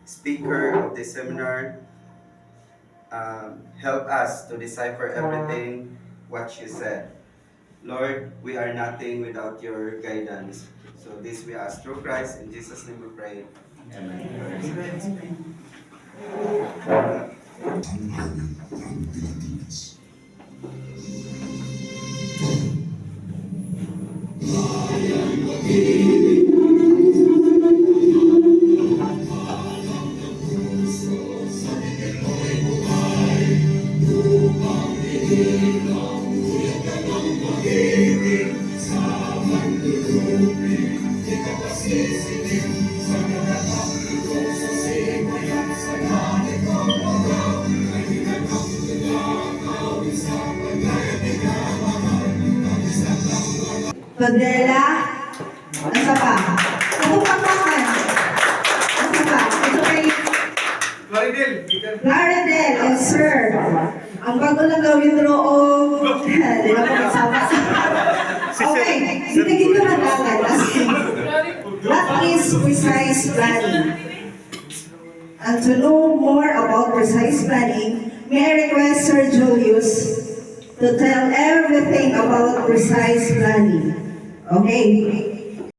speaker of this seminar. Help us to decipher everything what you said. Lord, we are nothing without your guidance. So this we ask through Christ. In Jesus' name we pray. Amen. Padrela, nasa pa? Pagpapakakan. Nasa pa? Ito kay Claridel, yes sir. Ang bago lang gawin roong. Di ba po kasama? Okay, dito na agad. What is precise planning? And to know more about precise planning, may I request Sir Julius to tell everything about precise planning. Okay?